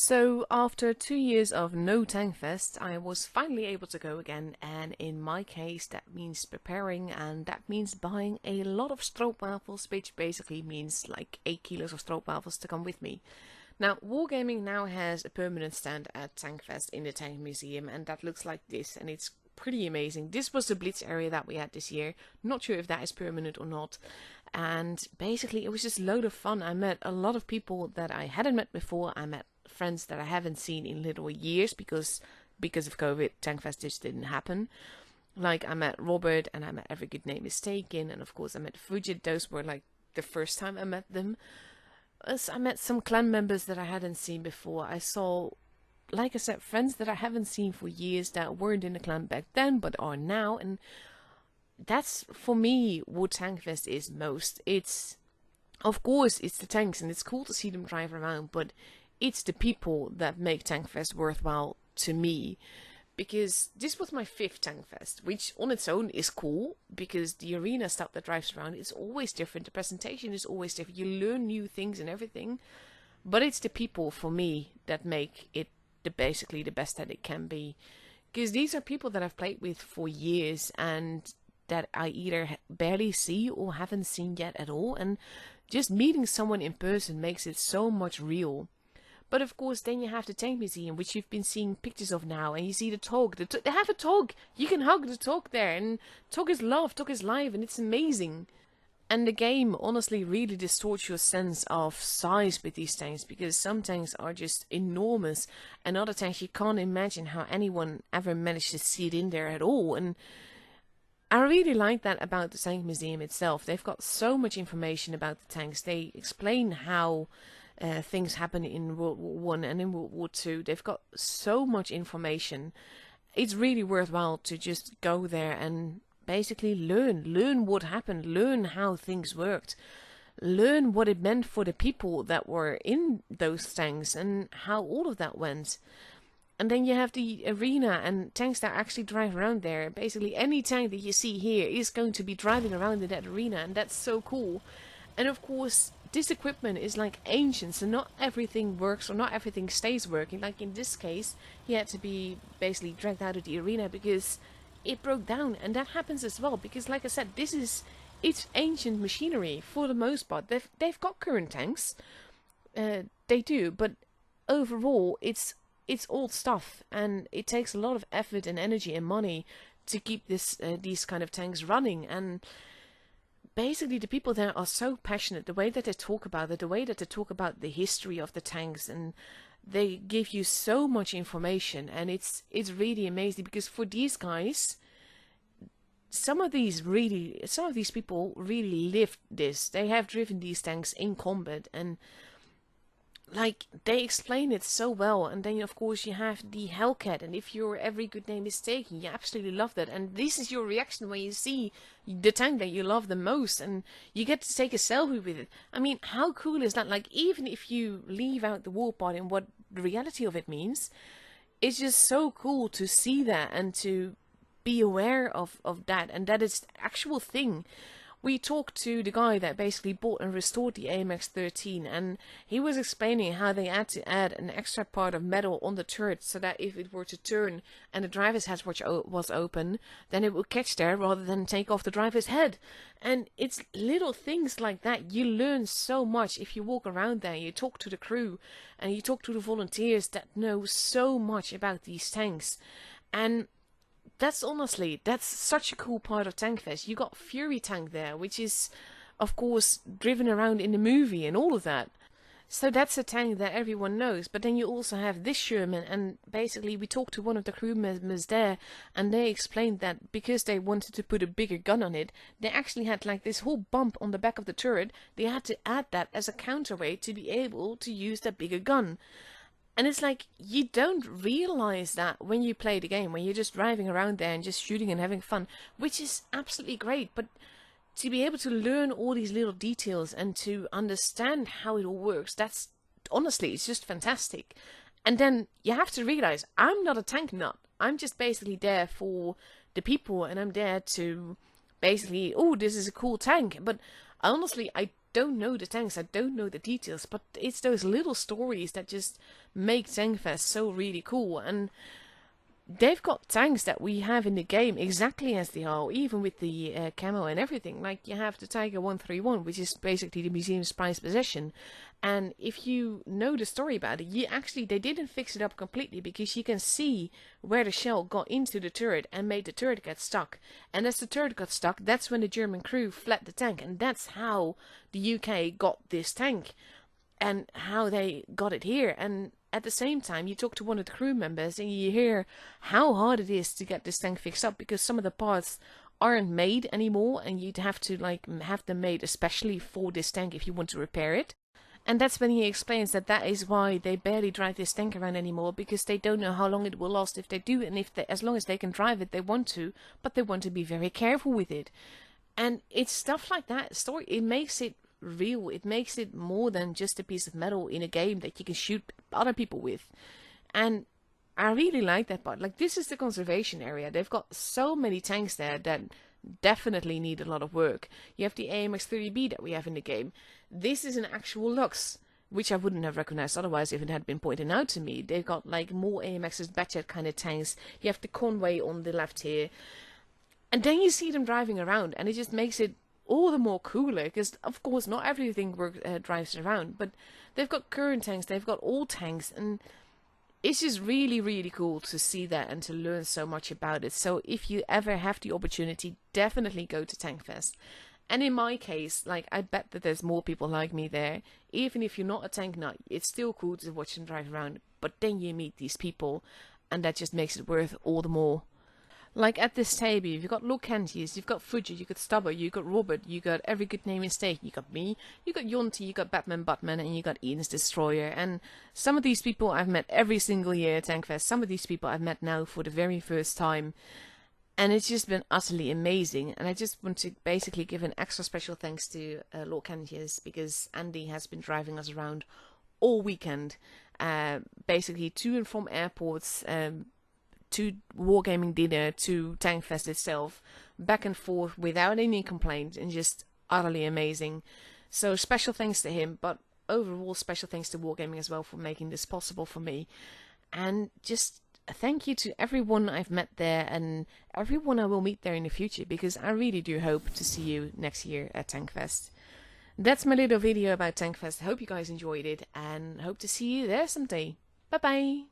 So after 2 years of no Tankfest, I was finally able to go again, and in my case that means preparing, and that means buying a lot of stroopwafels, which basically means like 8 kilos of stroopwafels to come with me. Now, Wargaming now has a permanent stand at Tankfest in the Tank Museum, and that looks like this, and it's pretty amazing. This was the Blitz area that we had this year. Not sure if that is permanent or not. And basically, it was just a load of fun. I met a lot of people that I hadn't met before. I met friends that I haven't seen in little years because of COVID, Tankfest just didn't happen. Like, I met Robert, and I met Every Good Name Is Taken, and of course I met Fujit. Those were like the first time I met them. I met some clan members that I hadn't seen before. I saw, like I said, friends that I haven't seen for years that weren't in the clan back then but are now, and that's for me what Tankfest is most. Of course it's the tanks, and it's cool to see them drive around, but it's the people that make Tankfest worthwhile to me. Because this was my 5th Tankfest, which on its own is cool, because the arena stuff that drives around is always different, the presentation is always different, you learn new things and everything, but it's the people, for me, that make it basically the best that it can be. Because these are people that I've played with for years, and that I either barely see or haven't seen yet at all, and just meeting someone in person makes it so much real. But of course, then you have the Tank Museum, which you've been seeing pictures of now, and you see the Tog. They have a Tog! You can hug the Tog there, and Tog is love, Tog is live, and it's amazing. And the game honestly really distorts your sense of size with these tanks, because some tanks are just enormous, and other tanks you can't imagine how anyone ever managed to see it in there at all. And I really like that about the Tank Museum itself. They've got so much information about the tanks. They explain how things happen in World War One and in World War Two. They've got so much information. It's really worthwhile to just go there and basically learn what happened, learn how things worked, learn what it meant for the people that were in those tanks and how all of that went. And then you have the arena and tanks that actually drive around there. Basically any tank that you see here is going to be driving around in that arena, and that's so cool. And of course, this equipment is like ancient, so not everything works or not everything stays working. Like in this case, he had to be basically dragged out of the arena because it broke down, and that happens as well because, like I said, it's ancient machinery for the most part. They've got current tanks, they do, but overall it's old stuff, and it takes a lot of effort and energy and money to keep these kind of tanks running. And basically the people there are so passionate, the way that they talk about it, the way that they talk about the history of the tanks, and they give you so much information, and it's really amazing because for these guys, some of these people really lived this. They have driven these tanks in combat, and like they explain it so well. And then of course you have the Hellcat, and if your Every Good Name Is Taken, you absolutely love that, and this is your reaction when you see the tank that you love the most, and you get to take a selfie with it. I mean, how cool is that? Like, even if you leave out the war part and what the reality of it means, it's just so cool to see that and to be aware of that, and that it's the actual thing. We talked to the guy that basically bought and restored the AMX-13, and he was explaining how they had to add an extra part of metal on the turret so that if it were to turn and the driver's hatch was open, then it would catch there rather than take off the driver's head. And it's little things like that. You learn so much if you walk around there, you talk to the crew, and you talk to the volunteers that know so much about these tanks. And that's such a cool part of Tankfest. You got Fury Tank there, which is, of course, driven around in the movie and all of that. So that's a tank that everyone knows. But then you also have this Sherman, and basically we talked to one of the crew members there, and they explained that because they wanted to put a bigger gun on it, they actually had like this whole bump on the back of the turret. They had to add that as a counterweight to be able to use that bigger gun. And it's like, you don't realize that when you play the game, when you're just driving around there and just shooting and having fun, which is absolutely great. But to be able to learn all these little details and to understand how it all works, that's honestly, it's just fantastic. And then you have to realize, I'm not a tank nut. I'm just basically there for the people, and I'm there to basically, oh, this is a cool tank. But honestly, I don't know the tanks, I don't know the details, but it's those little stories that just make Tankfest so really cool. And they've got tanks that we have in the game exactly as they are, even with the camo and everything. Like, you have the Tiger 131, which is basically the museum's prized possession. And if you know the story about it, they didn't fix it up completely, because you can see where the shell got into the turret and made the turret get stuck. And as the turret got stuck, that's when the German crew fled the tank. And that's how the UK got this tank, and how they got it here. And at the same time, you talk to one of the crew members and you hear how hard it is to get this tank fixed up, because some of the parts aren't made anymore, and you'd have to have them made especially for this tank if you want to repair it. And that's when he explains that is why they barely drive this tank around anymore, because they don't know how long it will last if they do, and as long as they can drive it, they want to, but they want to be very careful with it. And it's stuff like that. It makes it real. It makes it more than just a piece of metal in a game that you can shoot other people with. And I really like that part. Like, this is the conservation area. They've got so many tanks there that definitely need a lot of work. You have the AMX-30B that we have in the game. This is an actual Lux, which I wouldn't have recognized otherwise if it had been pointed out to me. They've got like more AMXs, Batchet kind of tanks. You have the Conway on the left here. And then you see them driving around, and it just makes it all the more cooler, because of course not everything drives around, but they've got current tanks, they've got old tanks, and it's just really, really cool to see that and to learn so much about it. So if you ever have the opportunity, definitely go to Tankfest. And in my case, like, I bet that there's more people like me there. Even if you're not a tank nut, it's still cool to watch them drive around, but then you meet these people, and that just makes it worth all the more. Like, at this table, you've got Locantius, you've got Fuji, you've got Stubber, you've got Robert, you got every good name in steak, you got me, you got Yonti, you got Batman Buttman, and you got Ian's Destroyer. And some of these people I've met every single year at Tankfest, some of these people I've met now for the very first time. And it's just been utterly amazing. And I just want to basically give an extra special thanks to Locantius, because Andy has been driving us around all weekend, basically to and from airports, to Wargaming dinner, to Tankfest itself, back and forth without any complaints, and just utterly amazing. So special thanks to him, but overall special thanks to Wargaming as well for making this possible for me. And just thank you to everyone I've met there, and everyone I will meet there in the future, because I really do hope to see you next year at Tankfest. That's my little video about Tankfest. I hope you guys enjoyed it, and hope to see you there someday. Bye bye!